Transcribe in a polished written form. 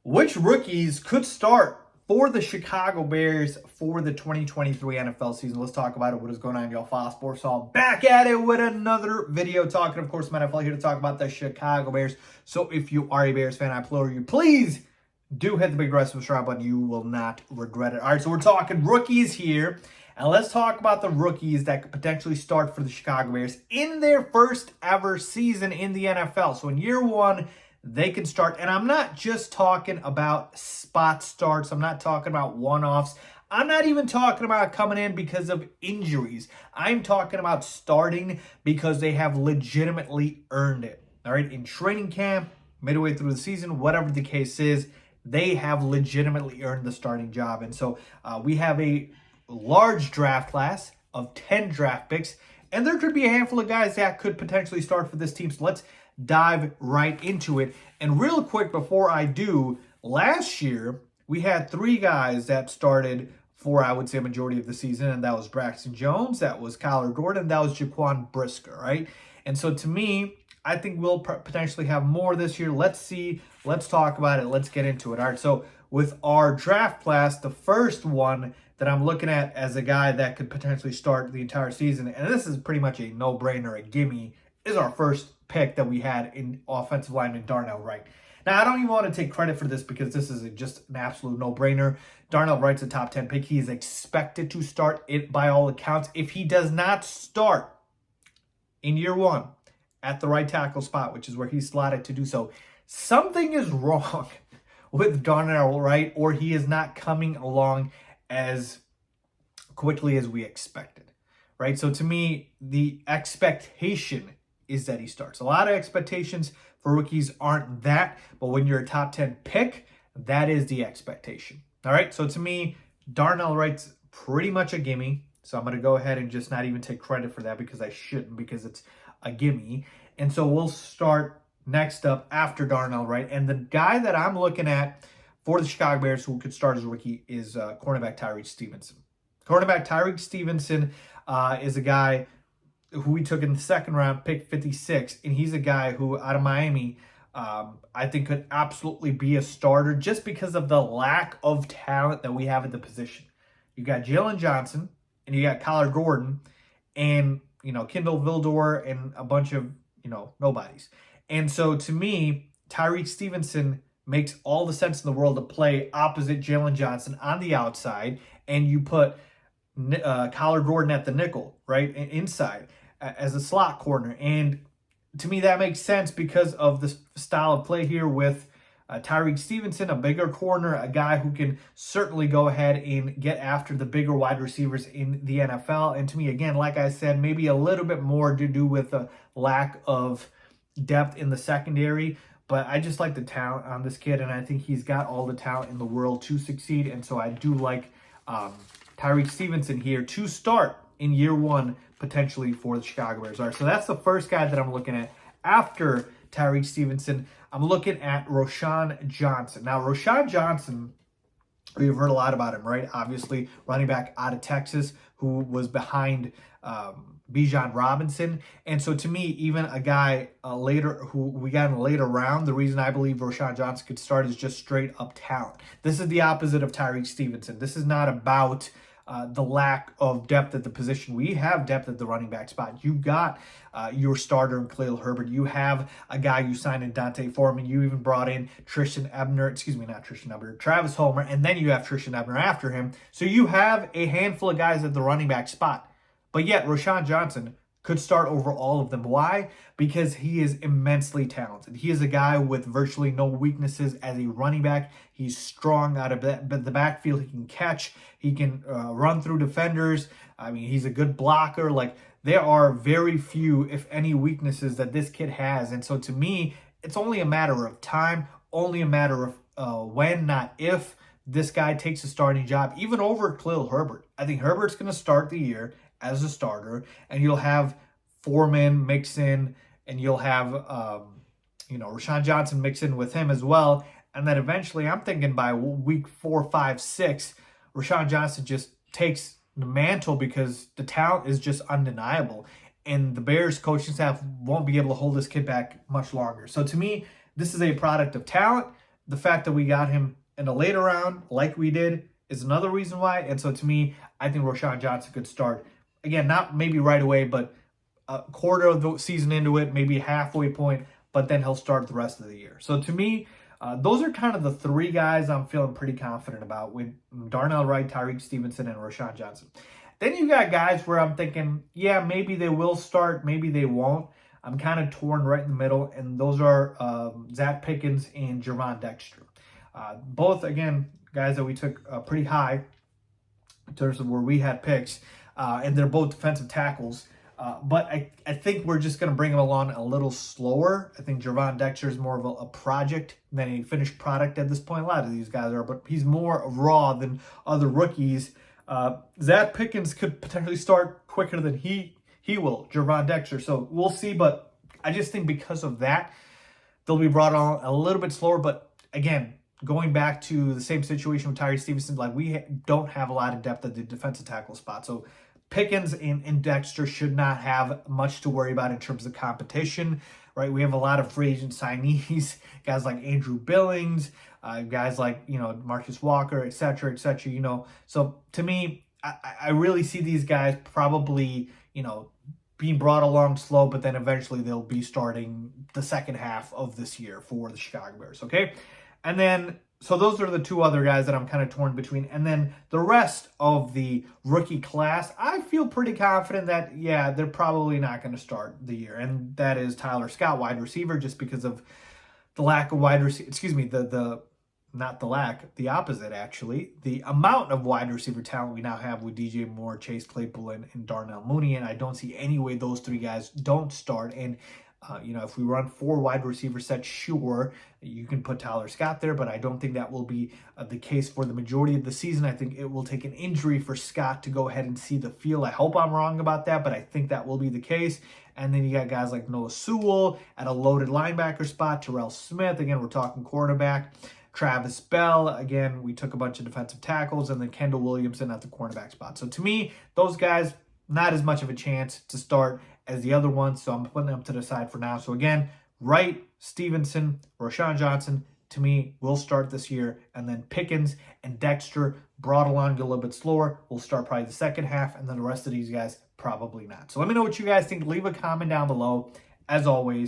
Which rookies could start for the Chicago Bears for the 2023 NFL season? Let's talk about it. What is going on, y'all? Faiz Sports. So I'm back at it with another video talking, of course, NFL here to talk about the Chicago Bears. So if you are a Bears fan, I implore you, please do hit the big red subscribe button. You will not regret it. All right, so we're talking rookies here. And let's talk about the rookies that could potentially start for the Chicago Bears in their first ever season in the NFL. So in year one, they can start. And I'm not just talking about spot starts. I'm not talking about one-offs. I'm not even talking about coming in because of injuries. I'm talking about starting because they have legitimately earned it. All right, in training camp, midway through the season, whatever the case is, they have legitimately earned the starting job. And so we have a large draft class of 10 draft picks, and there could be a handful of guys that could potentially start for this team. So let's dive right into it. And real quick before I do, last year we had 3 guys that started for, I would say, a majority of the season, and that was Braxton Jones, that was Kyler Gordon, that was Jaquan Brisker, right? And so to me, I think we'll potentially have more this year. Let's see. Let's talk about it. Let's get into it. All right, so with our draft class, the first one that I'm looking at as a guy that could potentially start the entire season, and this is pretty much a no-brainer, a gimme, is our first pick that we had in offensive lineman Darnell Wright. Now, I don't even want to take credit for this because this is just an absolute no-brainer. Darnell Wright's a top 10 pick. He is expected to start it by all accounts. If he does not start in year one at the right tackle spot, which is where he's slotted to do so, something is wrong with Darnell Wright, or he is not coming along as quickly as we expected, right? So to me, the expectation is that he starts. A lot of expectations for rookies aren't that, but when you're a top 10 pick, that is the expectation. All right, so to me, Darnell Wright's pretty much a gimme. So I'm going to go ahead and just not even take credit for that because I shouldn't, because it's a gimme. And so we'll start next up after Darnell Wright. And the guy that I'm looking at for the Chicago Bears who could start as a rookie is cornerback Tyreek Stevenson. Cornerback Tyreek Stevenson is a guy who we took in the second round, pick 56, and he's a guy who, out of Miami, I think could absolutely be a starter just because of the lack of talent that we have at the position. You got Jalen Johnson, and you got Kyler Gordon, and, Kendall Vildor, and a bunch of, nobodies. And so, to me, Tyreek Stevenson makes all the sense in the world to play opposite Jalen Johnson on the outside, and you put Kyler Gordon at the nickel, right, inside, as a slot corner. And to me, that makes sense because of the style of play here with Tyreek Stevenson, a bigger corner, a guy who can certainly go ahead and get after the bigger wide receivers in the NFL. And to me, again, like I said, maybe a little bit more to do with a lack of depth in the secondary. But I just like the talent on this kid, and I think he's got all the talent in the world to succeed. And so I do like Tyreek Stevenson here to start in year one, potentially for the Chicago Bears. All right, so that's the first guy that I'm looking at. After Tyreek Stevenson, I'm looking at Rashawn Johnson. Now, Rashawn Johnson, we've heard a lot about him, right? Obviously, running back out of Texas who was behind Bijan Robinson. And so to me, even a guy later who we got in a later round, the reason I believe Rashawn Johnson could start is just straight up talent. This is the opposite of Tyreek Stevenson. This is not about the lack of depth at the position. We have depth at the running back spot. You got your starter in Khalil Herbert. You have a guy you signed in Dante Foreman. You even brought in Travis Homer, and then you have Tristan Ebner after him. So you have a handful of guys at the running back spot. But yet, Rashawn Johnson could start over all of them. Why? Because he is immensely talented. He is a guy with virtually no weaknesses as a running back. He's strong out of the backfield. He can catch. He can run through defenders. I mean, he's a good blocker. Like, there are very few, if any, weaknesses that this kid has. And so to me, it's only a matter of time, only a matter of when, not if, this guy takes a starting job, even over Khalil Herbert. I think Herbert's going to start the year as a starter, and you'll have Foreman mix in, and you'll have, Rashawn Johnson mix in with him as well. And then eventually, I'm thinking by week 4, 5, 6, Rashawn Johnson just takes the mantle because the talent is just undeniable. And the Bears coaching staff won't be able to hold this kid back much longer. So to me, this is a product of talent. the fact that we got him in a later round like we did is another reason why. And so to me, I think Rashawn Johnson could start, again, not maybe right away, but a quarter of the season into it, maybe halfway point, but then he'll start the rest of the year. So to me, those are kind of the three guys I'm feeling pretty confident about with Darnell Wright, Tyreek Stevenson, and Rashawn Johnson. Then you got guys where I'm thinking, yeah, maybe they will start, maybe they won't. I'm kind of torn right in the middle, and those are Zach Pickens and Javon Dexter. Both, again, guys that we took pretty high in terms of where we had picks, and they're both defensive tackles. But I think we're just going to bring him along a little slower. I think Javon Dexter is more of a project than a finished product at this point. A lot of these guys are, but he's more raw than other rookies. Zach Pickens could potentially start quicker than he will, Javon Dexter. So we'll see, but I just think because of that, they'll be brought on a little bit slower. But again, going back to the same situation with Tyreek Stevenson, like we don't have a lot of depth at the defensive tackle spot. So Pickens and Dexter should not have much to worry about in terms of competition, right? We have a lot of free agent signees, guys like Andrew Billings, guys like, Marcus Walker, et cetera, So to me, I really see these guys probably, being brought along slow, but then eventually they'll be starting the second half of this year for the Chicago Bears, okay? And then, so those are the two other guys that I'm kind of torn between. And then the rest of the rookie class, I feel pretty confident that, yeah, they're probably not going to start the year. And that is Tyler Scott, wide receiver, just because of the lack of wide receiver, not the lack, the opposite, actually. The amount of wide receiver talent we now have with DJ Moore, Chase Claypool, and Darnell Mooney. And I don't see any way those three guys don't start. And if we run 4 wide receiver sets, sure, you can put Tyler Scott there, but I don't think that will be the case for the majority of the season. I think it will take an injury for Scott to go ahead and see the field. I hope I'm wrong about that, but I think that will be the case. And then you got guys like Noah Sewell at a loaded linebacker spot, Terrell Smith, again, we're talking quarterback, Travis Bell, again, we took a bunch of defensive tackles, and then Kendall Williamson at the cornerback spot. So to me, those guys, not as much of a chance to start as the other ones, so I'm putting them to the side for now. So again, Wright, Stevenson, Rashawn Johnson, to me, will start this year, and then Pickens and Dexter brought along a little bit slower. We'll start probably the second half, and then the rest of these guys, probably not. So let me know what you guys think. Leave a comment down below. As always,